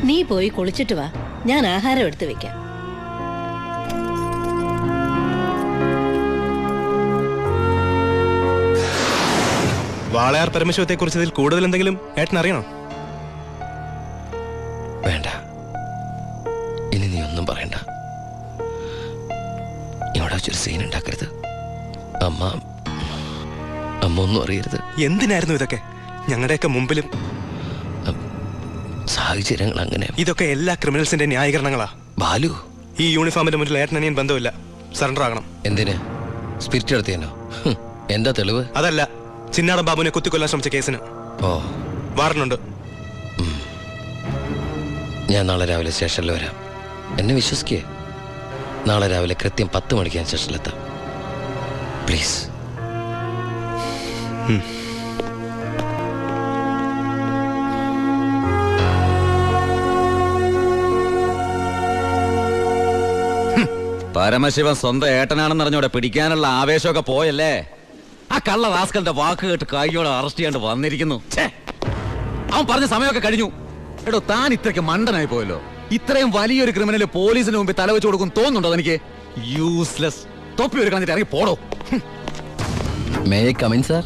നീ പോയി കുളിച്ചിട്ട് വാ, ഞാൻ ആഹാരം എടുത്തു വെക്കാം. വാളയാർ പരമശിവത്തെ കുറിച്ച് ഇതിൽ കൂടുതൽ എന്തെങ്കിലും ഏട്ടൻ അറിയണോ? വേണ്ട, ഇനി നീ ഒന്നും പറയണ്ട. ഇവിടെ വെച്ചൊരു സീൻ ഉണ്ടാക്കരുത്. അമ്മ ഒന്നും അറിയരുത്. എന്തിനായിരുന്നു ഇതൊക്കെ? ഞങ്ങളുടെയൊക്കെ മുമ്പിലും. സാഹചര്യങ്ങൾ അങ്ങനെ. ഇതൊക്കെ എല്ലാ ക്രിമിനൽസിന്റെ ന്യായീകരണങ്ങളാ. ബാലു, ഈ യൂണിഫോമിന്റെ മുന്നിൽ ഏട്ടനനിയൻ ബന്ധമില്ല. സറണ്ടർ ആകണം. എന്തിന്? സ്പിരിറ്റ് എടുത്തേനോ? എന്താ തെളിവ്? അതല്ല, ചിന്നാടൻ ബാബുവിനെ കുത്തിക്കൊല്ലാൻ ശ്രമിച്ച കേസിന്. ഓ, വാറണ്ടുണ്ട്. ഞാൻ നാളെ രാവിലെ സ്റ്റേഷനിൽ വരാം. എന്നെ വിശ്വസിക്കേ. നാളെ രാവിലെ കൃത്യം 10 മണിക്ക് ഞാൻ സ്റ്റേഷനിലെത്താം. പ്ലീസ്. പരമശിവൻ സ്വന്തം ഏട്ടനാണെന്ന് അറിഞ്ഞോടെ പിടിക്കാനുള്ള ആവേശമൊക്കെ പോയല്ലേ? ആ കള്ള റാസ്കലിന്റെ വാക്ക് കേട്ട് കൈയോടെ അറസ്റ്റ് ചെയ്യാണ്ട് വന്നിരിക്കുന്നു. അവൻ പറഞ്ഞ സമയമൊക്കെ കഴിഞ്ഞു. എടോ, താൻ ഇത്രയ്ക്ക് മണ്ടനായി പോയല്ലോ. ഇത്രയും വലിയൊരു ക്രിമിനല് പോലീസിന് മുമ്പിൽ തലവെച്ച് കൊടുക്കും തോന്നുന്നുണ്ടോ എനിക്ക്? യൂസ്ലെസ്. തൊപ്പി ഒരു കളഞ്ഞിട്ട് ഇറങ്ങി പോടോ. May I come in sir?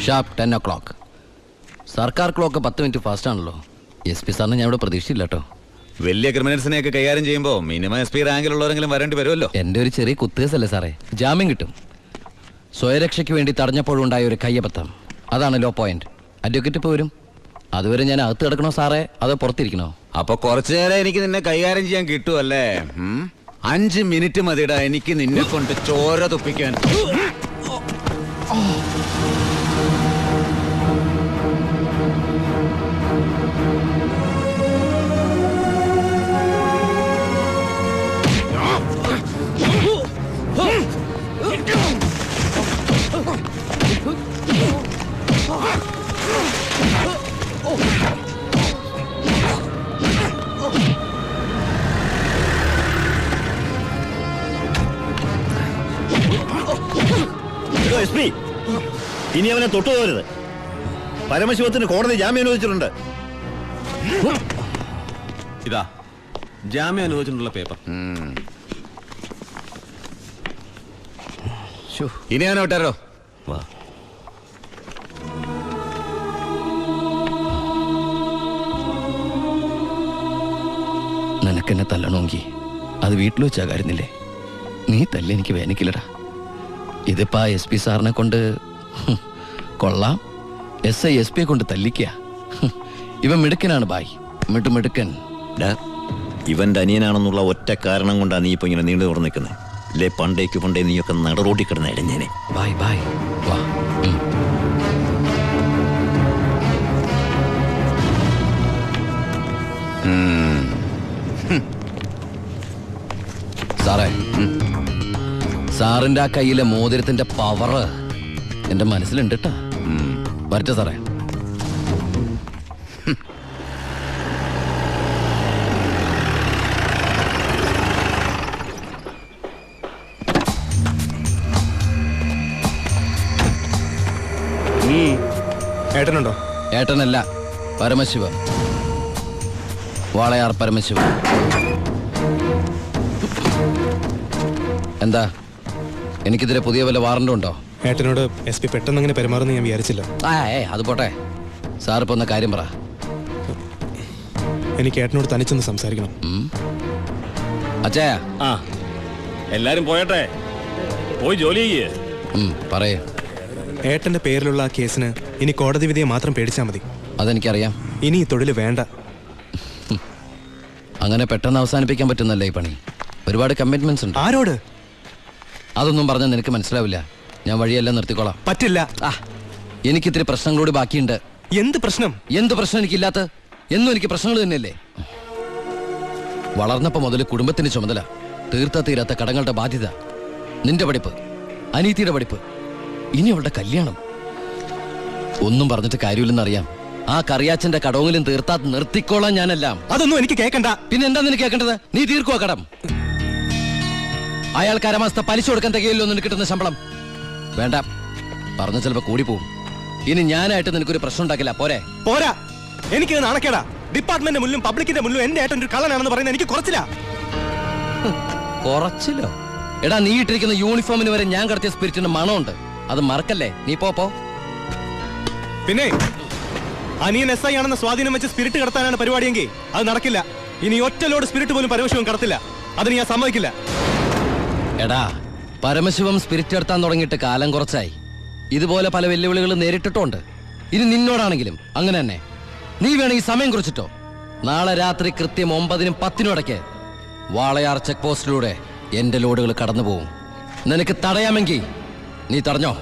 Sharp 10 o'clock. സർക്കാർ ക്ലോക്ക് 10 മിനിറ്റ് ഫാസ്റ്റ് ആണല്ലോ. SP സാറിന് ഞാൻ ഇവിടെ പ്രതീക്ഷയില്ല കേട്ടോ. വലിയ ക്രിമിനൽസിനെയൊക്കെ കൈകാര്യം ചെയ്യുമ്പോൾ മിനിമം SP റാങ്കിലുള്ളവരെങ്കിലും വരേണ്ടി വരുമല്ലോ. എൻ്റെ ഒരു ചെറിയ കുത്തേസല്ലേ സാറേ, ജാമ്യം കിട്ടും. സ്വയരക്ഷയ്ക്ക് വേണ്ടി തടഞ്ഞപ്പോഴുണ്ടായ ഒരു കയ്യബദ്ധം, അതാണ് ലോ പോയിന്റ്. അഡ്വക്കേറ്റ് ഇപ്പോൾ വരും. അതുവരെ ഞാൻ അകത്ത് കിടക്കണോ സാറേ, അതോ പുറത്തിരിക്കണോ? അപ്പൊ കുറച്ചു നേരം എനിക്ക് നിന്നെ കൈകാര്യം ചെയ്യാൻ കിട്ടുമല്ലേ? 5 മിനിറ്റ് മതിടാ എനിക്ക് നിന്നെ കൊണ്ട് ചോര തുപ്പിക്കാൻ. ഇനി അവനെ തൊട്ടുപോകരുത്. പരമശിവത്തിന് കോടതി ജാമ്യം അനുവദിച്ചിട്ടുണ്ട്. ഇതാ ജാമ്യം അനുവദിച്ചിട്ടുള്ള പേപ്പർ. ഇനി അവനെ വിട്ടാരോ? വാ. നിനക്കെന്നെ തല്ലണമെങ്കിൽ അത് വീട്ടിൽ വെച്ചാ കാര്യന്നില്ലേ? നീ തല്ലി എനിക്ക് വേനിക്കില്ലടാ. ഇതിപ്പോ SP സാറിനെ കൊണ്ട് കൊള്ളാം. SI SP കൊണ്ട് തല്ലിക്കുക. ഇവൻ മിടുക്കനാണ് ബായ്, മിടുക്കൻ. ഇവന്റെ അനിയനാണെന്നുള്ള ഒറ്റ കാരണം കൊണ്ടാണ് നീ ഇപ്പൊ ഇങ്ങനെ നീണ്ടു തുറന്നു നിൽക്കുന്നത്. അല്ലേ പണ്ടേക്ക് പണ്ടേ നീയൊക്കെ നടറോട്ടി കിടന്ന ഇടഞ്ഞേനെ. Bye bye. വാ. സാറേ, സാറിന്റെ ആ കയ്യിലെ മോതിരത്തിന്റെ പവറ് എന്റെ മനസ്സിലുണ്ട് കേട്ടാ. വരട്ടെ സാറേ. ഏട്ടനുണ്ടോ? ഏട്ടനല്ല, പരമശിവ. വാളയാർ പരമശിവ. എന്താ, എനിക്കെതിരെ പുതിയ വല്ല വാറണ്ടും ഉണ്ടോ? ഏട്ടനോട് SP പെട്ടെന്ന് അങ്ങനെ പെരുമാറുന്ന ഞാൻ വിചാരിച്ചില്ല. അത് പോട്ടെ. സാറിപ്പോ ഒന്ന് കാര്യം പറ. എനിക്ക് ഏട്ടനോട് തനിച്ചൊന്ന് സംസാരിക്കണം. അച്ഛാ. എല്ലാരും പോയട്ടെ, പോയി ജോലി ചെയ്യേ. പറയേ. ഏട്ടന്റെ പേരിലുള്ള ആ കേസിന് ഇനി കോടതി വിധിയെ മാത്രം പേടിച്ചാൽ മതി. അതെനിക്കറിയാം. ഇനി ഈ തൊഴിൽ വേണ്ട. അങ്ങനെ പെട്ടെന്ന് അവസാനിപ്പിക്കാൻ പറ്റുന്നല്ലേ ഈ പണി? ഒരുപാട് കമ്മിറ്റ്മെന്റ്സ് ഉണ്ട്. ആരോട്? അതൊന്നും പറഞ്ഞാൽ നിനക്ക് മനസ്സിലാവില്ല. ഞാൻ വഴിയെല്ലാം നിർത്തിക്കോളാം. പറ്റില്ല. എനിക്കിത്തിരി പ്രശ്നങ്ങളോട് ബാക്കിയുണ്ട്. എന്ത് പ്രശ്നം? എന്ത് പ്രശ്നം എനിക്കില്ലാത്ത? എന്നും എനിക്ക് പ്രശ്നങ്ങൾ തന്നെയല്ലേ. വളർന്നപ്പോ മുതൽ കുടുംബത്തിന്റെ ചുമതല, തീർത്താ തീരാത്ത കടങ്ങളുടെ ബാധ്യത, നിന്റെ പഠിപ്പ്, അനീതിയുടെ പഠിപ്പ്, ഇനി അവളുടെ കല്യാണം. ഒന്നും പറഞ്ഞിട്ട് കാര്യമില്ലെന്നറിയാം. ആ കറിയാച്ചന്റെ കടവെങ്കിലും തീർത്താ നിർത്തിക്കോളാം ഞാനെല്ലാം. അതൊന്നും എനിക്ക് കേൾക്കണ്ട. പിന്നെ എന്താ നിനക്ക് കേൾക്കേണ്ടത്? നീ തീർക്കുവാ കടം. അയാൾക്ക് അരമാസത്തെ പലിശ കൊടുക്കാൻ തികയല്ലോ നിനക്ക് കിട്ടുന്ന ശമ്പളം. വേണ്ട, പറഞ്ഞ ചിലപ്പോ കൂടി പോവും. ഇനി ഞാനായിട്ട് നിനക്കൊരു പ്രശ്നം ഉണ്ടാക്കില്ല, പോരെ? പോരാ, എനിക്കിത് നാണക്കേടാ. ഡിപ്പാർട്ട്മെന്റ് മുന്നിലും പബ്ലിക്കിന്റെ മുന്നിലും എന്റെ ഏട്ടൻ ഒരു കള്ളനാണെന്ന് പറയുന്നത് എനിക്ക് കുറച്ചില്ല. കുറച്ചില്ലോ? എടാ, നീ ഇട്ടിരിക്കുന്ന യൂണിഫോമിന് വരെ ഞാൻ കടത്തിയ സ്പിരിറ്റിന്റെ മണമുണ്ട്. അത് മറക്കല്ലേ. നീ പോ. പിന്നെ അനിയൻ SI ആണെന്ന സ്വാധീനം വെച്ച് സ്പിരിറ്റ് കടത്താനാണ് പരിപാടിയെങ്കിൽ അത് നടക്കില്ല. ഇനി ഒറ്റ ലോഡ് സ്പിരിറ്റ് പോലും പരമശിവം കടത്തില്ല. അതിന് ഞാൻ സമ്മതിക്കില്ല. എടാ, പരമശിവം സ്പിരിറ്റ് എടുത്താൻ തുടങ്ങിയിട്ട് കാലം കുറച്ചായി. ഇതുപോലെ പല വെല്ലുവിളികൾ നേരിട്ടിട്ടുണ്ട്. ഇനി നിന്നോടാണെങ്കിലും അങ്ങനെ തന്നെ. നീ വേണമെങ്കിൽ സമയം കുറിച്ചിട്ടോ. നാളെ രാത്രി കൃത്യം 9-നും 10-നും ഇടയ്ക്ക് വാളയാർ ചെക്ക് പോസ്റ്റിലൂടെ എന്റെ ലോഡുകൾ കടന്നു പോകും. നിനക്ക് തടയാമെങ്കിൽ നീ തടഞ്ഞോ.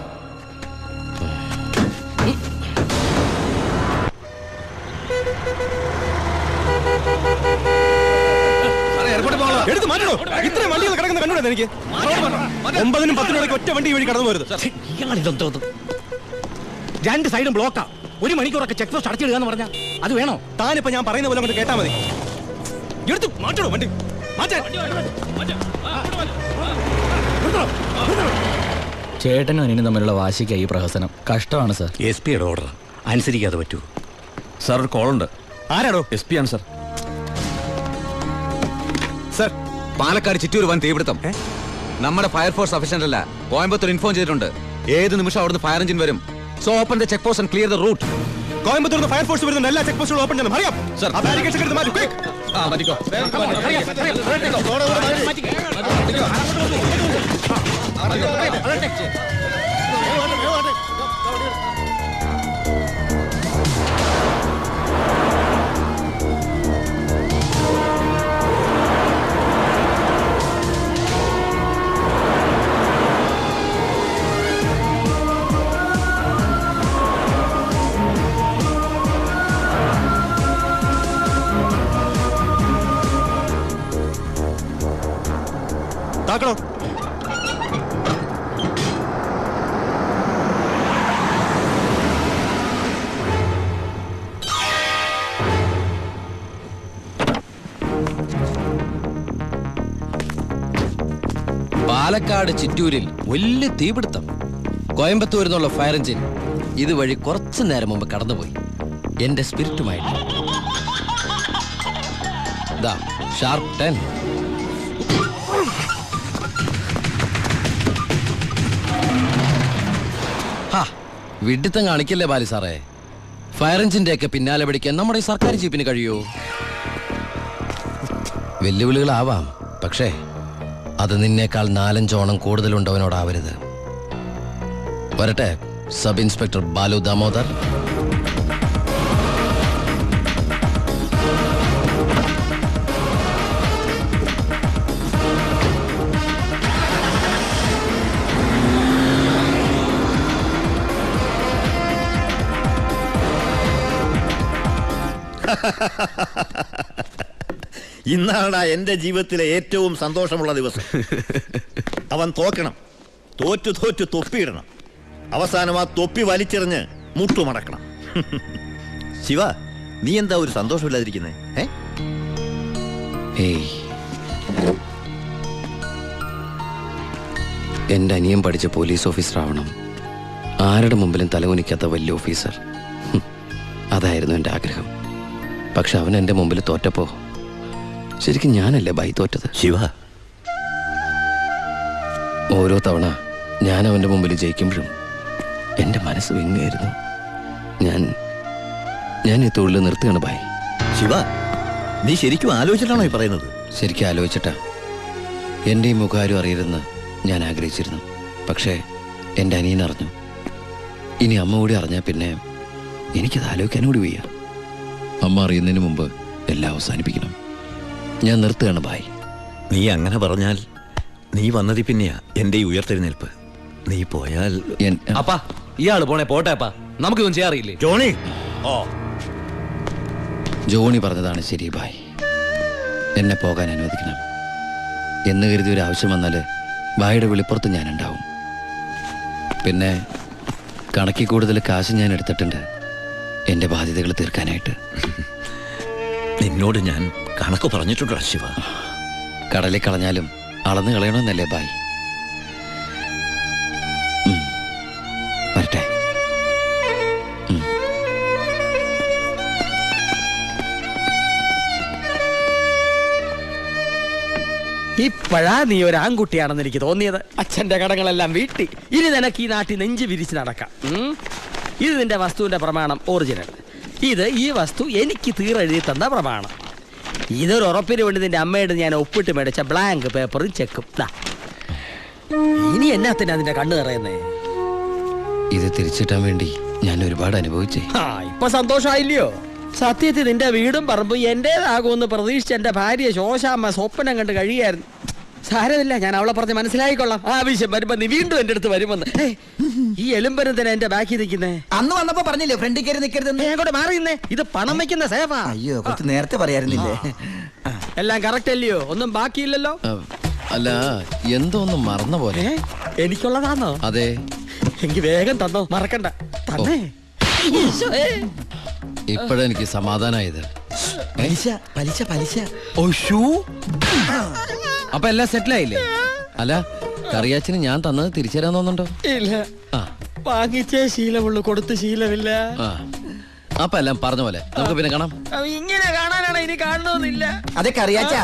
എടുത്ത് മാറ്റണോ? ഇത്രയും വണ്ടികൾ കിടക്കുന്ന കണ്ടുകൂടെ എനിക്ക്? 9-നും 10-നും ഇടയ്ക്ക് ഒറ്റ വണ്ടി വഴി കടന്നു പോരുത്. രണ്ട് സൈഡും ബ്ലോക്കാ. 1 മണിക്കൂറൊക്കെ ചെക്ക് പോസ്റ്റ് അടച്ചിടുക എന്ന് പറഞ്ഞാൽ അത് വേണോ? താനിപ്പോ ഞാൻ പറയുന്ന പോലെ കൊണ്ട് കേട്ടാ മതി. എടുത്ത് മാറ്റണോ വണ്ടി? മാറ്റാൻ. ചേട്ടനും അനിയനും തമ്മിലുള്ള വാശിക്കായി ഈ പ്രഹസനം. കഷ്ടമാണ് സർ. SP യുടെ ഓർഡർ അനുസരിക്കാതെ പറ്റൂ. സാർ ഒരു കോളുണ്ട്. ആരാടോ? SP ആണ് സാർ. സർ, പാലക്കാട് ചിറ്റൂർ വൻ തീപിടുത്തം. നമ്മുടെ ഫയർഫോഴ്സ് സഫീഷ്യന്റ് അല്ല. കോയമ്പത്തൂർ ഇൻഫോം ചെയ്തിട്ടുണ്ട്. ഏത് നിമിഷം അവിടുന്ന് ഫയർ എഞ്ചിൻ വരും. So open the check post and clear the route. Coimbatore fire force വരുന്നുണ്ട്. എല്ലാ ചെക്ക് പോസ്റ്റുകളും ഓപ്പൺ ചെയ്യണം. അറിയാം സർ. ആ ബാരിക്കേഡ്സ് എടുത്ത് മാറ്റൂ. Quick. താക്കണോ? പാലക്കാട് ചിറ്റൂരിൽ വലിയ തീപിടുത്തം. കോയമ്പത്തൂരിൽ നിന്നുള്ള ഫയർ എഞ്ചിൻ ഇതുവഴി കുറച്ചു നേരം മുമ്പ് കടന്നുപോയി എന്റെ സ്പിരിറ്റുമായിട്ട്. ഷാർപ്പ് 10. വിഡിത്തം കാണിക്കല്ലേ ബാലി സാറേ. ഫയർ എഞ്ചിന്റെ ഒക്കെ പിന്നാലെ പിടിക്കാൻ നമ്മുടെ ഈ സർക്കാർ ജീപ്പിന് കഴിയോ? വെല്ലുവിളികളാവാം, പക്ഷേ അത് നിന്നേക്കാൾ 4-5 ഓണം കൂടുതലുണ്ടവനോടാവരുത്. വരട്ടെ സബ് ഇൻസ്പെക്ടർ ബാലു ദാമോദർ. ഇന്നാണ് എന്റെ ജീവിതത്തിലെ ഏറ്റവും സന്തോഷമുള്ള ദിവസം. അവൻ തോക്കണം. തോറ്റു തൊപ്പിയിടണം. അവസാനം ആ തൊപ്പി വലിച്ചെറിഞ്ഞ് മുട്ടുമടക്കണം. ശിവ, നീ എന്താ ഒരു സന്തോഷമില്ലാതിരിക്കുന്നേ? എന്റെ അനിയൻ പഠിച്ച പോലീസ് ഓഫീസർ ആവണം. ആരുടെ മുമ്പിലും തലകുനിക്കാത്ത വലിയ ഓഫീസർ. അതായിരുന്നു എൻ്റെ ആഗ്രഹം. പക്ഷെ അവൻ എൻ്റെ മുമ്പിൽ തോറ്റപ്പോ ശരിക്കും ഞാനല്ലേ ബൈ തോറ്റത്? ശിവ, ഓരോ തവണ ഞാൻ അവൻ്റെ മുമ്പിൽ ജയിക്കുമ്പോഴും എൻ്റെ മനസ്സ് വിങ്ങായിരുന്നു. ഞാൻ ഈ തൊഴിൽ നിർത്തുകയാണ് ബൈ. ശിവ, നീ ശരിക്കും ആലോചിച്ചിട്ടാണോ ഈ പറയുന്നത്? ശരിക്കും ആലോചിച്ചിട്ടാ. എൻ്റെ ഈ മുഖാരും അറിയരുതെന്ന് ഞാൻ ആഗ്രഹിച്ചിരുന്നു. പക്ഷേ എൻ്റെ അനിയൻ അറിഞ്ഞു. ഇനി അമ്മ കൂടി അറിഞ്ഞാൽ പിന്നെ എനിക്കത് ആലോചിക്കാനും കൂടി വയ്യ. അമ്മ അറിയുന്നതിന് മുമ്പ് എല്ലാം അവസാനിപ്പിക്കണം. ഞാൻ നിർത്തുകയാണ് ബായ്. നീ അങ്ങനെ പറഞ്ഞാൽ നീ വന്നതി പിന്നെയാ എന്റെ ഈ ഉയർത്തെഴുന്നേൽപ്പ്. നീ പോയാൽ അപ്പാ, ഇയാള് പോണേ പോട്ടെ അപ്പാ, നമുക്കൊന്നും ചെയ്യാറില്ലേ? ജോണി, ജോണി പറഞ്ഞതാണ് ശരി ബായ്. എന്നെ പോകാൻ അനുവദിക്കണം. എന്ന് കരുതി ഒരു ആവശ്യം വന്നാൽ ബായുടെ വെളിപ്പുറത്ത് ഞാനുണ്ടാവും. പിന്നെ കണക്കിൽ കൂടുതൽ കാശ് ഞാൻ എടുത്തിട്ടുണ്ട് എൻ്റെ ബാധ്യതകൾ തീർക്കാനായിട്ട്. നിന്നോട് ഞാൻ കണക്ക് പറഞ്ഞിട്ടുണ്ടോ ശിവ? കടലിൽ കളഞ്ഞാലും അളന്ന് കളയണമെന്നല്ലേ ബായ്? വരട്ടെ. ഇപ്പോഴാ നീ ഒരു ആൺകുട്ടിയാണെന്ന് എനിക്ക് തോന്നിയത്. അച്ഛന്റെ കടങ്ങളെല്ലാം വീട്ടി. ഇനി നിനക്ക് ഈ നാട്ടിൽ നെഞ്ച് വിരിച്ച് നടക്കാം. ഇത് നിന്റെ വസ്തുവിന്റെ പ്രമാണം ഒറിജിനൽ. ഇത് ഈ വസ്തു എനിക്ക് തീരെഴുതി തന്ന പ്രമാണം. ഇതൊരു ഉറപ്പിന് വേണ്ടി നിന്റെ അമ്മയുടെ ഞാൻ ഒപ്പിട്ട് മേടിച്ച ബ്ലാങ്ക് പേപ്പറും ചെക്കും. ഇനി എന്നാത്തിനാ നിന്റെ കണ്ണു നിറയുന്നേ? ഇത് തിരിച്ചിട്ടാൻ വേണ്ടി ഞാൻ ഒരുപാട് അനുഭവിച്ചേ. ഇപ്പൊ സന്തോഷമായില്ലയോ? സത്യത്തിൽ നിന്റെ വീടും പറമ്പും എന്റേതാകുമെന്ന് പ്രതീക്ഷിച്ച് എന്റെ ഭാര്യ ശോശാമ്മ സ്വപ്നം കണ്ട് കഴിയായിരുന്നു. സാരമില്ല, ഞാൻ അവളെ പറഞ്ഞ് മനസ്സിലായിക്കൊള്ളാം. ആവശ്യം വരുമ്പോ നീ വീണ്ടും എന്റെ അടുത്ത് വരുമെന്ന്. ഈ എലുമ്പനും തന്നെ എന്റെ ബാക്കി നിൽക്കുന്നേ. അന്ന് വന്നപ്പോ പറഞ്ഞില്ലേ ഫ്രണ്ടിൽ കയറി നിൽക്കരുതെന്ന്? ഞാൻ കൂടെ മാറിയുന്നേ. ഇത് പണം വെക്കുന്ന സേവാ. അയ്യോ, കുറച്ച് നേരത്തെ പറയായിരുന്നില്ലേ? എല്ലാം കറക്റ്റ് അല്ലയോ? ഒന്നും ബാക്കിയില്ലല്ലോ. അല്ല, എന്തോ ഒന്ന് മറന്ന പോലെ. എനിക്കുള്ളതാണോ? അതെ. എനിക്ക് വേഗം തന്നോ, മറക്കണ്ട. തന്നേ. ഇപ്പോഴെനിക്ക് സമാധാനായത്. പലിശ പലിശ പലിശ. അപ്പൊ എല്ലാം സെറ്റിലായില്ലേ? അല്ല, കറിയാച്ചിന് ഞാൻ തന്നത് തിരിച്ചു തരാൻ തോന്നുന്നുണ്ടോ? ഇല്ല, വാങ്ങിച്ചേ ശീലമുള്ളൂ, കൊടുത്ത് ശീലമില്ല. അപ്പൊ എല്ലാം പറഞ്ഞ പോലെ നമുക്ക് പിന്നെ കാണാം. ഇങ്ങനെ കാണാനാണ്, ഇനി കാണണമെന്നില്ല. അതൊക്കെ അറിയാച്ചാ.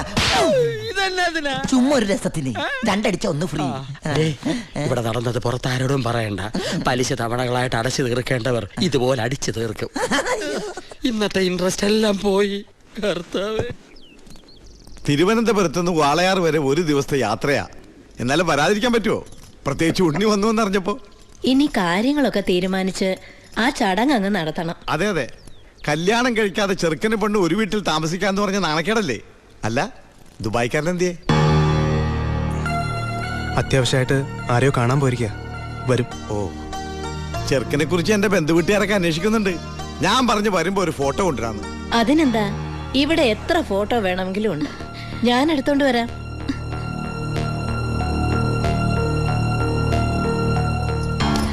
ഇതെന്നാ ചുമ്മാ ഒരു രസത്തിന് രണ്ടടിച്ച ഒന്ന് ഫ്രീ. ഇവിടെ നടന്നത് പുറത്താരോടും പറയണ്ട. പലിശ തവണകളായിട്ട് അടച്ചു തീർക്കേണ്ടവർ ഇതുപോലെ അടിച്ചു തീർക്കും. ഇന്നത്തെ ഇൻട്രസ്റ്റ് എല്ലാം പോയി. കർത്താവേ. തിരുവനന്തപുരത്ത് നിന്ന് വാളയാർ വരെ ഒരു ദിവസത്തെ യാത്രയാ. എന്നാലും വരാതിരിക്കാൻ പറ്റുമോ? പ്രത്യേകിച്ച് ഉണ്ണി വന്നു എന്നറിഞ്ഞപ്പോ. ഇനി കാര്യങ്ങളൊക്കെ തീരുമാനിച്ച് ആ ചടങ്ങ് അങ്ങ് നടത്തണം. അതെ അതെ, കല്യാണം കഴിക്കാതെ ചെറുക്കനെ പെണ്ണ് ഒരു വീട്ടിൽ താമസിക്കാന്ന് പറഞ്ഞ നാണക്കേടല്ലേ? അല്ല, ദുബായ്ക്കാരൻ എന്തിയേ? അത്യാവശ്യമായിട്ട് ആരെയോ കാണാൻ പോയിരിക്കുക. വരും. ഓ, ചെറുക്കനെ കുറിച്ച് എന്റെ ബന്ധുവീട്ടുകാരൊക്കെ അന്വേഷിക്കുന്നുണ്ട്. ഞാൻ പറഞ്ഞു വരുമ്പോ ഒരു ഫോട്ടോ കൊണ്ടുവരാന്ന്. അതിനെന്താ, ഇവിടെ എത്ര ഫോട്ടോ വേണമെങ്കിലും ഉണ്ട്. ഞാൻ എടുത്തോണ്ട് വരാം.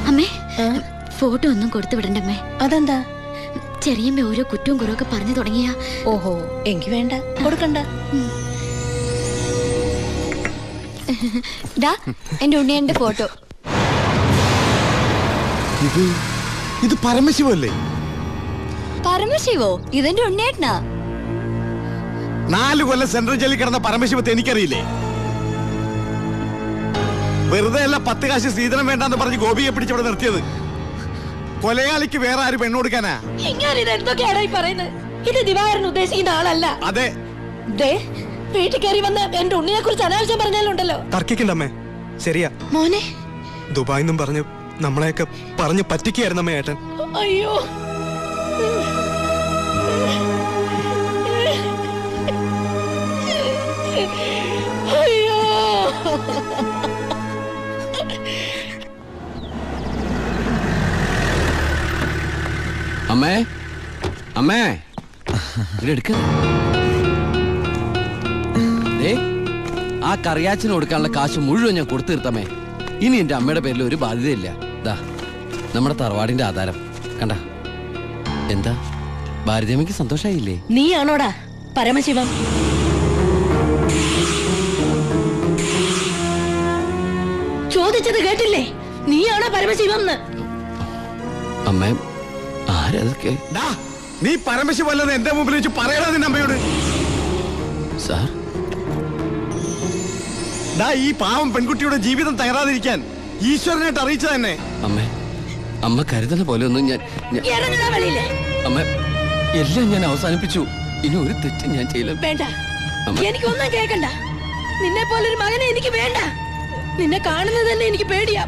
അമ്മേ, ഫോട്ടോ ഒന്നും കൊടുത്തു വിടണ്ടമ്മേ. അതെന്താ? ചെറിയമ്മ ഓരോ കുറ്റവും കുറവൊക്കെ പറഞ്ഞു തുടങ്ങിയ. ഓഹോ, എനിക്ക് വേണ്ട, കൊടുക്കണ്ട. എന്റെ ഉണ്ണിയന്റെ ഫോട്ടോ. ഇത് പരമശിവല്ലേ? പരമശിവോ? ഇതെന്റെ ഉണ്ണിയേട്ടനാ. 4 കൊല്ലം സെൻട്രൽ ജയിലിൽ കിടന്ന പരമശിവത്തെ എനിക്കറിയില്ലേ? വെറുതെ അല്ല 10 കാശ് സ്ത്രീധനം വേണ്ടെന്ന് പറഞ്ഞ് ഗോപിയെ പിടിച്ചവിടെ നിർത്തിയത്. കൊലയാളിക്ക് വേറെ ആര് പെണ്ണു കൊടുക്കാനാ? ഇത് ദിവാകരൻ ഉദ്ദേശിക്കുന്ന ആളല്ല. അതെ. വീട്ടിൽ കയറി വന്ന് എന്റെ ഉണ്ണിയെ കുറിച്ച് അനാവശ്യം പറഞ്ഞാലുണ്ടല്ലോ. തർക്കിക്കണ്ടമ്മേ. ശരിയാ മോനെ. ദുബായിന്നും പറഞ്ഞ് നമ്മളെയൊക്കെ പറഞ്ഞു പറ്റിക്കായിരുന്നമ്മേ ഏട്ടൻ. അയ്യോ, അയ്യോ. അമ്മേ, അമ്മേ, ഇതെടുക്ക. ആ കറിയാച്ചിന് കൊടുക്കാനുള്ള കാശ് മുഴുവൻ ഞാൻ കൊടുത്തു തീർത്തമ്മേ. ഇനി എന്റെ അമ്മയുടെ പേരിൽ ഒരു ബാധ്യതയില്ല. ദാ നമ്മുടെ തറവാടിന്റെ ആധാരം കണ്ട. എന്താ ഭാരതിയമ്മയ്ക്ക് സന്തോഷായില്ലേ? നീയാണോടാ പരമശിവം? ചോദിച്ചത് കേട്ടില്ലേ? നീയാണോ പരമശിവം? അമ്മേ, ആരതൊക്കെ? നീ പരമശിവല്ലെന്ന് എന്റെ മുമ്പിൽ വെച്ച് പറയണ നിന്റെ അമ്മയോട്. സാർ, ഈ പാവം പെൺകുട്ടിയുടെ ജീവിതം തകരാതിരിക്കാൻ ഈശ്വരനായിട്ട് അറിയിച്ച തന്നെ. അമ്മേ, അമ്മ കരുതുന്ന പോലെ ഒന്നും ഞാൻ അമ്മ എല്ലാം ഞാൻ അവസാനിപ്പിച്ചു. ഇനി ഒരു തെറ്റും ഞാൻ ചെയ്യില്ല. വേണ്ട, എനിക്കൊന്നും കേൾക്കണ്ട. നിന്നെ പോലൊരു മകനെ എനിക്ക് വേണ്ട. നിന്നെ കാണുന്നത് തന്നെ എനിക്ക് പേടിയാ.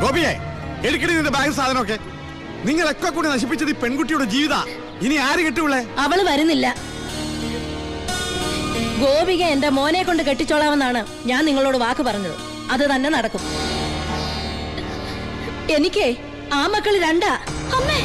ഗോപിയെ, എടുക്കടി നിന്റെ ബാഗ് സാധനമൊക്കെ. നിങ്ങളൊക്കെ കൂടി നശിപ്പിച്ചത് ഈ പെൺകുട്ടിയുടെ ജീവിത. ഇനി ആര് കെട്ടുള്ളേ? അവള് വരുന്നില്ല. ഗോപിക എന്റെ മോനെ കൊണ്ട് കെട്ടിച്ചോളാമെന്നാണ് ഞാൻ നിങ്ങളോട് വാക്ക് പറഞ്ഞത്. അത് തന്നെ നടക്കും. എനിക്ക് ആ മക്കള് 2. അമ്മേ,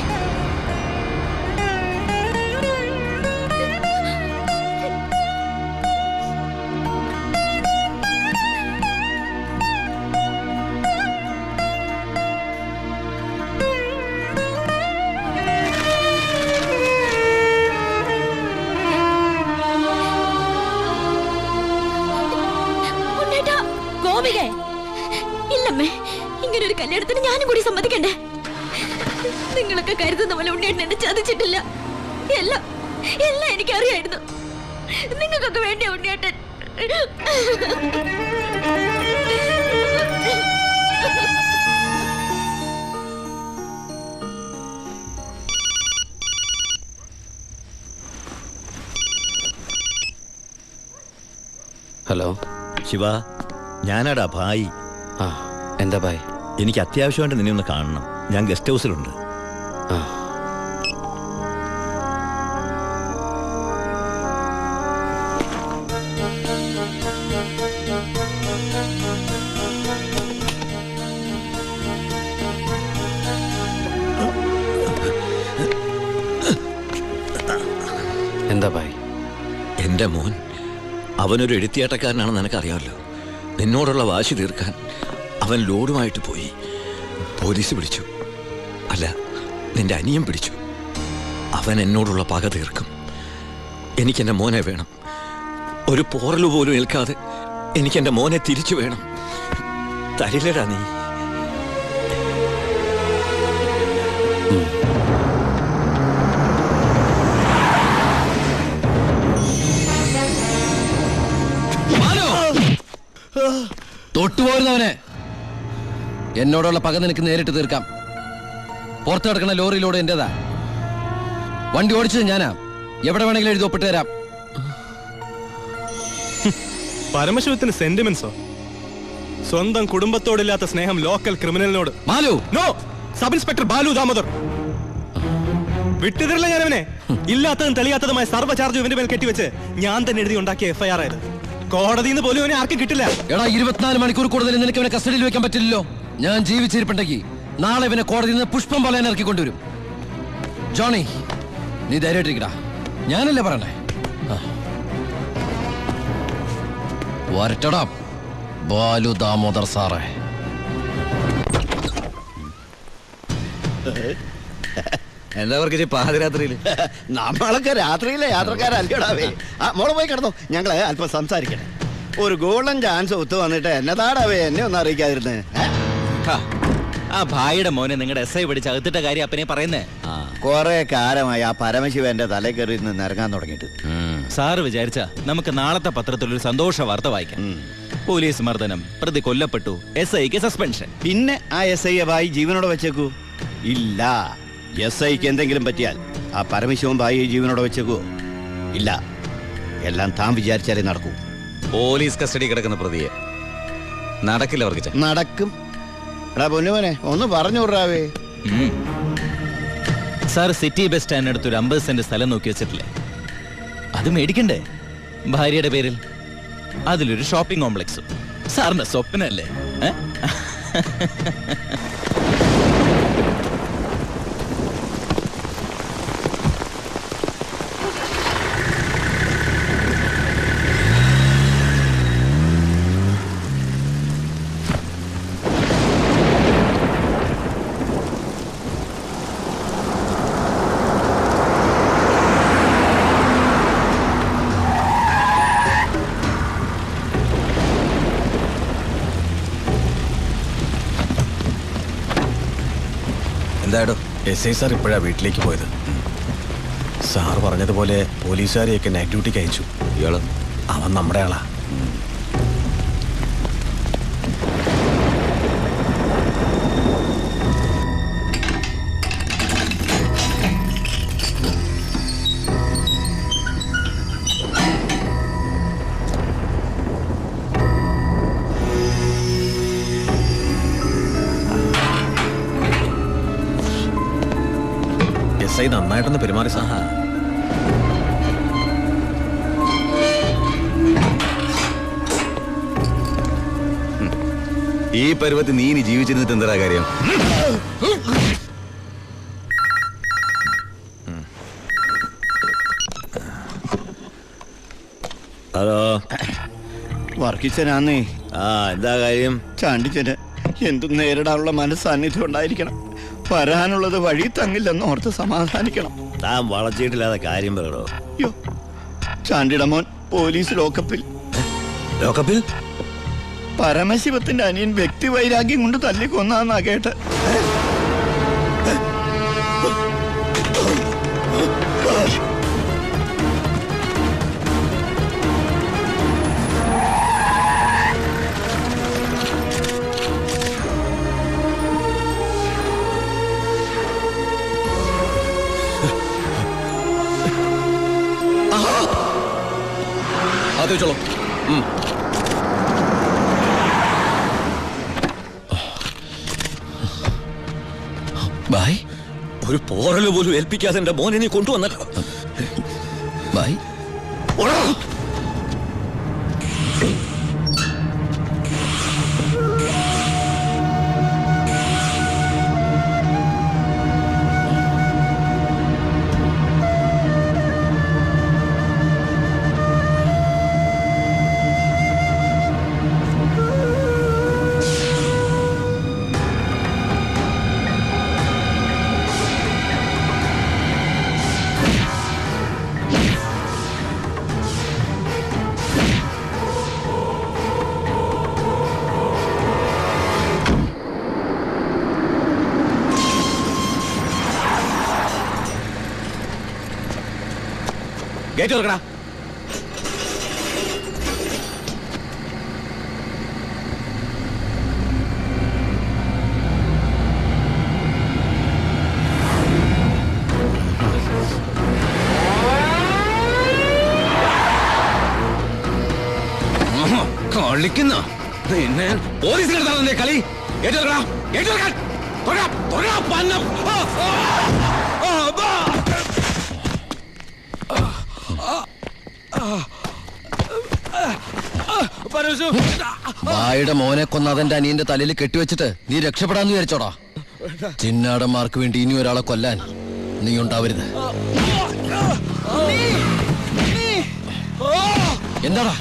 ഇല്ലമ്മേ, ഇങ്ങനൊരു കല്യാണത്തിന് ഞാനും കൂടി സമ്മതിക്കണ്ടേ? നിങ്ങളൊക്കെ കരുതുന്ന പോലെ ഉണ്ണേട്ടൻ എന്നെ ചതിച്ചിട്ടില്ല. എല്ലാം എല്ലാം എനിക്കറിയായിരുന്നു. നിങ്ങൾക്കൊക്കെ വേണ്ടിയ ഉണ്ണിയേട്ടൻ. ഹലോ ശിവ, ഞാനാടാ ഭായി. ആ എന്താ ഭായ്? എനിക്ക് അത്യാവശ്യമായിട്ട് നിന്നെ ഒന്ന് കാണണം. ഞാൻ ഗസ്റ്റ് ഹൗസിലുണ്ട്. ആ എന്താ ഭായ്? എൻ്റെ മോൻ അവനൊരു എഴുത്തിയാട്ടക്കാരനാണെന്ന് നിനക്കറിയാമല്ലോ. നിന്നോടുള്ള വാശി തീർക്കാൻ അവൻ ലോഡുമായിട്ട് പോയി. പോലീസ് പിടിച്ചു. അല്ല, നിന്റെ അനിയൻ പിടിച്ചു. അവൻ എന്നോടുള്ള പക തീർക്കും. എനിക്കെൻ്റെ മോനെ വേണം. ഒരു പോറലു പോലും ഏൽക്കാതെ എനിക്കെൻ്റെ മോനെ തിരിച്ചു വേണം. തരില്ലടാ നീ. തൊട്ടുപോരുന്നവനെ, എന്നോടുള്ള പക നിനക്ക് നേരിട്ട് തീർക്കാം. പുറത്ത് കിടക്കുന്ന ലോറിയിലൂടെ എന്റേതാ. വണ്ടി ഓടിച്ചത് ഞാനാ. എവിടെ വേണമെങ്കിലും എഴുതി ഒപ്പിട്ട് തരാം. പരമശിവത്തിന് സെന്റിമെന്റ്സോ? സ്വന്തം കുടുംബത്തോടില്ലാത്ത സ്നേഹം ലോക്കൽ ക്രിമിനലിനോട്. Malu, no. Sub inspector Balu Damodar. വിട്ടുതരില്ല ഞാനവനെ. ഇല്ലാത്തതും തെളിയാത്തതുമായ സർവ്വ ചാർജ് ഇവന്റെ മേൽ കെട്ടിവെച്ച് ഞാൻ തന്നെ എഴുതി ഉണ്ടാക്കിയ FIR ആയത്. കോടതിയിൽ നിന്ന് പോലും അവനെ ആർക്കും കിട്ടില്ല. എടാ, 24 മണിക്കൂർ കൂടുതൽ നിനക്ക് അവനെ കസ്റ്റഡിയിൽ വെക്കാൻ പറ്റില്ലല്ലോ. ഞാൻ ജീവിച്ചിരിപ്പുണ്ടെങ്കിൽ നാളെ ഇവനെ കോടതിയിൽ നിന്ന് പുഷ്പം പോലെ ഇറക്കി കൊണ്ടുവരും. ജോണി, നീ ധൈര്യമായിട്ടിരിക്കടാ. ഞാനല്ലേ പറയണേ. വരട്ടടാ ബാലു ദാമോദർ സാറേ. എന്താ അവർക്ക് പാതിരാത്രിയിൽ? നമ്മളൊക്കെ രാത്രിയിലെ യാത്രക്കാരല്ലേടാവേ. മോളെ പോയി കിടന്നോ, ഞങ്ങള് അല്പം സംസാരിക്കണേ. ഒരു ഗോൾഡൻ ചാൻസ് ഒത്തു വന്നിട്ട് എന്നതാടാവേ എന്നെ ഒന്നും അറിയിക്കാതിരുന്നേ. ആ ഭായിയുടെ മോനെ നിങ്ങളുടെ SI പിടിച്ച് അകത്തിട്ട കാര്യം അപ്പനെ പറയുന്നേ. കൊറേ കാലമായി ആ പരമശിവന്റെ തലേ കയറി നിന്ന് ഇറങ്ങാൻ തുടങ്ങിയിട്ട്. സാറ് വിചാരിച്ച നമുക്ക് നാളത്തെ പത്രത്തിൽ ഒരു സന്തോഷ വാർത്ത വായിക്കാം. പോലീസ് മർദ്ദനം, പ്രതി കൊല്ലപ്പെട്ടു, SIക്ക് സസ്പെൻഷൻ. പിന്നെ ആ SI ഭായി ജീവനോടെ വെച്ചേക്കൂ? ഇല്ല. SIക്ക് എന്തെങ്കിലും പറ്റിയാൽ ആ പരമശിവൻ ഭായി ജീവനോടെ വെച്ചേക്കൂ? ഇല്ല. എല്ലാം താൻ വിചാരിച്ചാലേ നടക്കൂ. പോലീസ് കസ്റ്റഡി കിടക്കുന്ന പ്രതിയെ നടക്കില്ല അവർക്ക്. നടക്കും. എടാ പൊന്നുമോനെ, ഒന്ന് പറഞ്ഞു വിടാവേ. സാർ സിറ്റി ബസ് സ്റ്റാൻഡിനടുത്ത് ഒരു 50 സെന്റ് സ്ഥലം നോക്കി വെച്ചിട്ടില്ലേ? അത് മേടിക്കണ്ടേ ഭാര്യയുടെ പേരിൽ? അതിലൊരു ഷോപ്പിംഗ് കോംപ്ലക്സും. സാറിന്റെ സ്വപ്നല്ലേ? എന്താടോ? SI സാർ ഇപ്പോഴാ വീട്ടിലേക്ക് പോയത്. സാർ പറഞ്ഞതുപോലെ പോലീസുകാരെയൊക്കെ നൈറ്റ് ഡ്യൂട്ടിക്ക് അയച്ചു. ഇയാള് അവൻ നമ്മുടെ ആളാ. SI നന്നായിട്ടൊന്ന് പെരുമാറി സാർ. ഈ പരുവത്തിൽ നീ ഇനി ജീവിച്ചിരുന്നിട്ട് എന്താ കാര്യം? ഹലോ, വർക്കിച്ചനാന്നേ. എന്താ കാര്യം? ചാണ്ടിച്ചന് എന്തും നേരിടാനുള്ള മനസ്സാന്നിധ്യം ഉണ്ടായിരിക്കണം. വരാനുള്ളത് വഴി തങ്ങില്ലെന്ന് ഓർത്ത് സമാധാനിക്കണം. താൻ വളച്ചിട്ടില്ലാതെ കാര്യം പറയണോ? അയ്യോ, ചാണ്ടിയുടെ മോൻ പോലീസ് ലോക്കപ്പിൽ. ലോക്കപ്പിൽ? പരമശിവത്തിന്റെ അനിയൻ വ്യക്തി വൈരാഗ്യം കൊണ്ട് തല്ലിക്കൊന്നാന്നാ കേട്ട്. അകത്ത് വെച്ചോളൂ. ബായ്, ഒരു പോറല് പോലും ഏൽപ്പിക്കാതെ എന്റെ മോനെ നീ കൊണ്ടുവന്നല്ലോ. ബായ്. ഗേറ്റ് തുറക്കടാ. കളിക്കുന്ന പിന്നെ പോലീസിനെടുത്താ കളി. ഗേറ്റ് തുറക്കടാ. ഗേറ്റ് തുറക്കാൻ. പന്നം. ബായുടെ മോനെ കൊന്ന അതെന്റെ അനിയന്റെ തലയിൽ കെട്ടിവെച്ചിട്ട് നീ രക്ഷപ്പെടാന്ന് വിചാരിച്ചോടാ? ചിന്നാടന്മാർക്ക് വേണ്ടി ഇനി ഒരാളെ കൊല്ലാൻ നീ ഉണ്ടാവരുത്. എന്താടാ?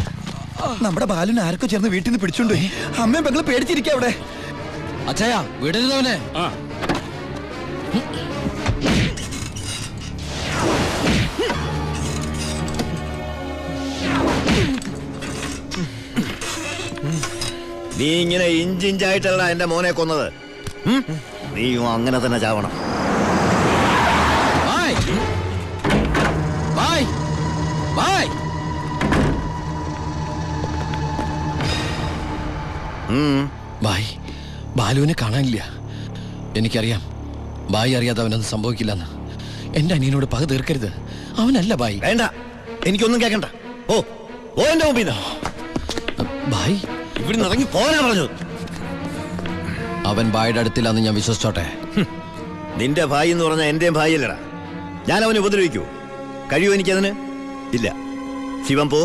നമ്മുടെ ബാലുവിനെ ആർക്കോ ചേർന്ന് വീട്ടിൽ നിന്ന് പിടിച്ചോണ്ടേ. അമ്മയും പെങ്ങള് പേടിച്ചിരിക്കുക അവിടെ. അച്ഛായ വിടരുതവനെ. നീ ഇങ്ങനെ ഇഞ്ചിഞ്ചായിട്ടല്ല എന്റെ മോനെ കൊന്നത്. നീയും അങ്ങനെ തന്നെ ചാവണം. ബായ്, ബാലുവിനെ കാണാനില്ല. എനിക്കറിയാം ബായി അറിയാതെ അവനൊന്നും സംഭവിക്കില്ലെന്ന്. എന്റെ അനിയനോട് പക തീർക്കരുത്. അവനല്ല ബായി. വേണ്ട, എനിക്കൊന്നും കേൾക്കണ്ട. ഓ ഓ എന്റെ മുമ്പിൽ ബായ്, ഇവിടുന്ന് ഇറങ്ങി പോകാനാ പറഞ്ഞത്. അവൻ ബായുടെ അടുത്തില്ലാന്ന് ഞാൻ വിശ്വസിച്ചോട്ടെ? നിന്റെ ഭായി എന്ന് പറഞ്ഞാൽ എന്റെയും ഭായിയല്ലടാ. ഞാൻ അവനെ ഉപദ്രവിക്കൂ? കഴിയുമോ എനിക്കതിന്? ഇല്ല. ശിവൻ പോ.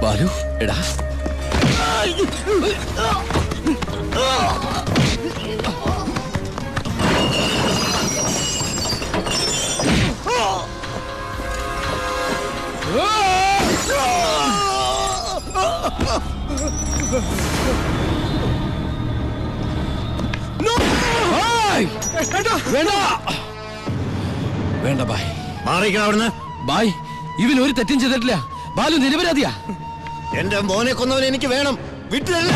ബാലു, എടാ വേണ്ട ബായ്, മാറിക്കണം അവിടുന്ന്. ബായ്, ഇവൻ ഒരു തെറ്റും ചെയ്തിട്ടില്ല. ബാലു നിരപരാധിയാ. എന്റെ മോനെ കൊന്നവൻ എനിക്ക് വേണം. വിട്ടില്ല.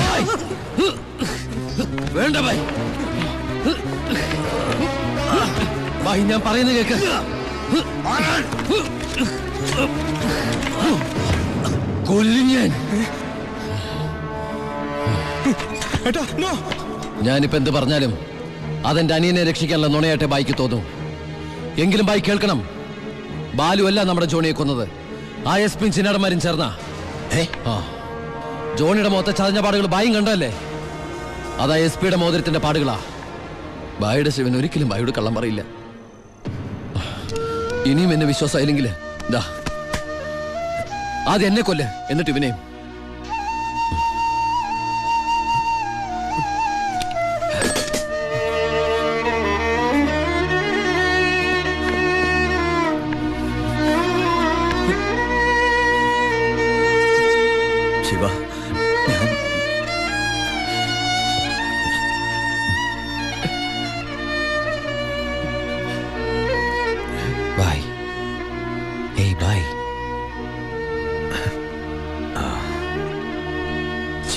വേണ്ട ബായ്. ബായ്, ഞാൻ പറയുന്നത് കേക്ക്. കൊല്ലും ഞാൻ. ഞാനിപ്പോ എന്ത് പറഞ്ഞാലും അതെന്റെ അനിയനെ രക്ഷിക്കാനുള്ള നുണയായിട്ടെ ബായിക്ക് തോന്നും. എങ്കിലും ബായി കേൾക്കണം, ബാലു അല്ല നമ്മുടെ ജോണിയെ കൊന്നത്. ആ എസ് പി ചിന്നാടന്മാരും ചേർന്നാ. ജോണിയുടെ മുഖത്തെ ചതഞ്ഞ പാടുകൾ ബായും കണ്ടല്ലേ? അതാ എസ് പിയുടെ മോതിരത്തിന്റെ പാടുകളാ. ബായുടെ ശിവൻ ഒരിക്കലും ബായോട് കള്ളം പറയില്ല. ഇനിയും എന്നെ വിശ്വാസമായില്ലെങ്കിൽ ദാ ആദ്യം എന്നെ കൊല്ല്, എന്നിട്ട് ഇവനെയും. ശിവ, ഞാൻ ബായ്. ഏയ് ബായ്.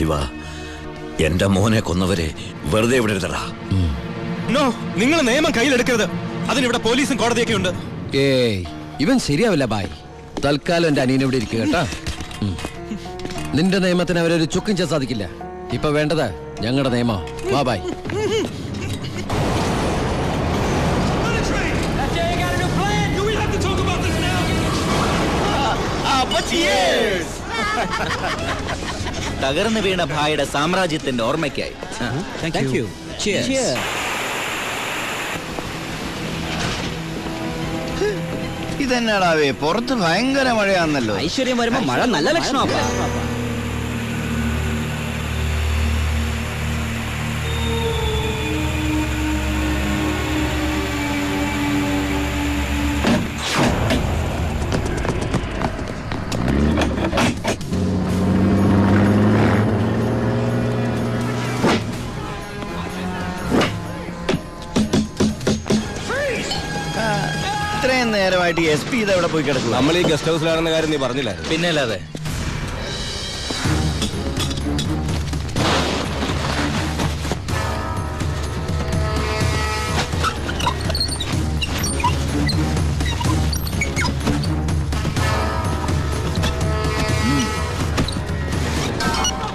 ശിവ, എന്റെ മോനെ കൊന്നവരെ വെറുതെ വിടരുതടാ. നോ, നിങ്ങൾ നിയമം കയ്യിലെടുക്കരുത്. അതിനിവിടെ പോലീസും കോടതിയൊക്കെ ഉണ്ട്. ഏയ്, ഇവൻ ശരിയാവില്ല ബായ്. തൽക്കാലം എന്റെ അനിയനെ ഇവിടെ ഇരിക്കുക കേട്ടാ. നിന്റെ നിയമത്തിന് അവരൊരു ചുക്കും ചെയ്യാൻ സാധിക്കില്ല. ഇപ്പൊ വേണ്ടത് ഞങ്ങളുടെ നിയമം. വാ ബായ്. തകർന്നു വീണ ഭായിയുടെ സാമ്രാജ്യത്തിന്റെ ഓർമ്മയ്ക്കായി. ഇതെന്നാടാവേ, പുറത്ത് ഭയങ്കര മഴയാന്നല്ലോ. ഐശ്വര്യം വരുമ്പോ മഴ നല്ല ലക്ഷണമാണ്. ഇത്രയും നേരമായിട്ട് SP ഇതെവിടെ പോയി കിടക്കുക? നമ്മൾ ഈ ഗസ്റ്റ് ഹൗസിലാണെന്ന കാര്യം നീ പറഞ്ഞില്ലായിരുന്നു? പിന്നെ അല്ലാതെ.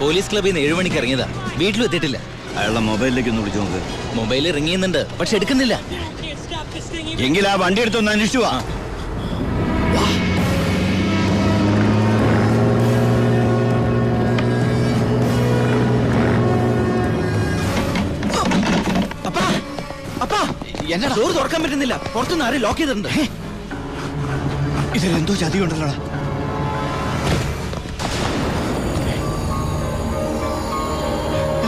പോലീസ് ക്ലബിൽ നിന്ന് 7 മണിക്ക് ഇറങ്ങിയതാ, വീട്ടിലും എത്തിയിട്ടില്ല. അയാളുടെ മൊബൈലിലേക്ക് ഒന്ന് വിളിച്ചു നോക്ക്. മൊബൈലിൽ റിങ് ചെയ്യുന്നുണ്ട്, പക്ഷെ എടുക്കുന്നില്ല. എങ്കിൽ ആ വണ്ടി എടുത്തൊന്ന് അന്വേഷിച്ചു വാ. എന്നാ ഡോർ തുറക്കാൻ പറ്റുന്നില്ല, പുറത്തുനിന്ന് ആരും ലോക്ക് ചെയ്തിട്ടുണ്ട്. ഇതിലെന്തോ ചതിയുണ്ടല്ലോടാ.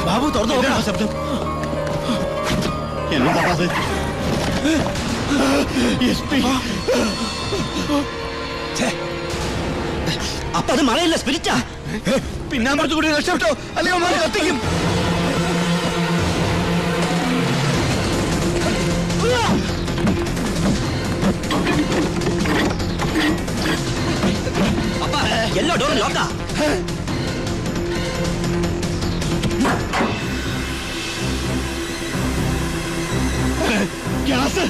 ബാബു തുറന്നു നോക്കണം. ശബ്ദം എന്നോടാ അത്? അപ്പൊ അത് മഴയില്ല, സ്പിരിറ്റാ. പിന്നാമ്പുറത്ത് കൂടി രക്ഷപ്പെട്ടോ, അല്ലെങ്കിൽ മഴ കത്തിക്കും. അപ്പ എല്ലാ ഡോറും ലോക്കാ. ഗ്യാസ്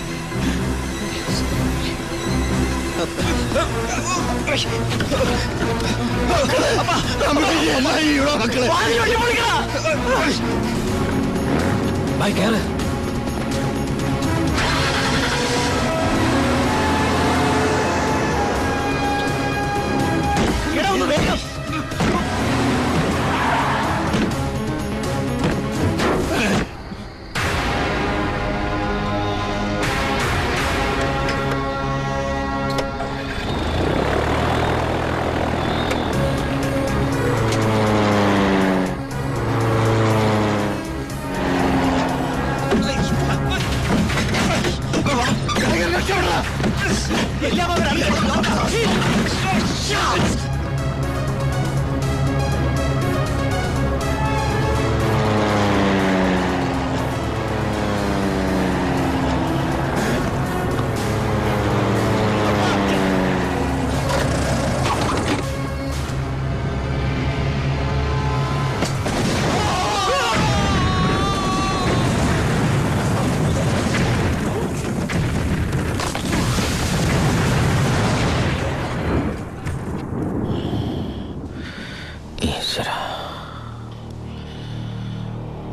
ബായ് കേറ്.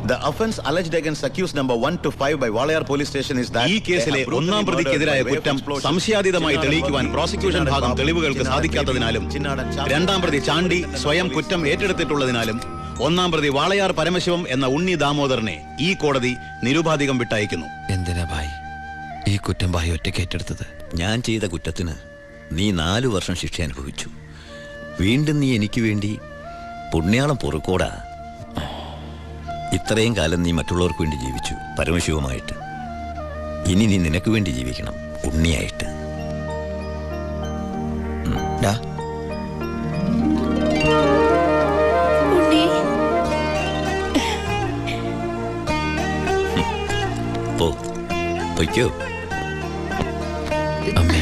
The offense alleged against accused number 1 to 5 by Walayar police station is that ഈ കേസിലെ ഒന്നാം പ്രതിക്കെതിരായ കുറ്റം സംശയാതീതമായി തെളിയിക്കുവാൻ പ്രോസിക്യൂഷൻ ഭാഗം തെളിവുകൾക്ക് സാധിക്കാത്തതിനാലും രണ്ടാം പ്രതി ചാണ്ടി സ്വയം കുറ്റം ഏറ്റെടുത്തിട്ടുള്ളതിനാലും ഒന്നാം പ്രതി വാളയാർ പരമശിവം എന്ന ഉണ്ണി ദാമോദരനെ ഈ കോടതി നിരുപാധികം വിട്ടയക്കുന്നു. എന്തിനാ ഭായ് ഈ കുറ്റം ഭായ് ഒറ്റയ്ക്ക് ഏറ്റെടുത്തത്? ഞാൻ ചെയ്ത കുറ്റത്തിന് നീ 4 വർഷം ശിക്ഷ അനുഭവിച്ചു. വീണ്ടും നീ എനിക്ക് വേണ്ടി പുണ്യാളം പൊറുക്കോടാ. ഇത്രയും കാലം നീ മറ്റുള്ളവർക്ക് വേണ്ടി ജീവിച്ചു പരമശിവമായിട്ട്. ഇനി നീ നിനക്ക് വേണ്ടി ജീവിക്കണം ഉണ്ണിയായിട്ട്. പൊയ്ക്കോ. അമ്മേ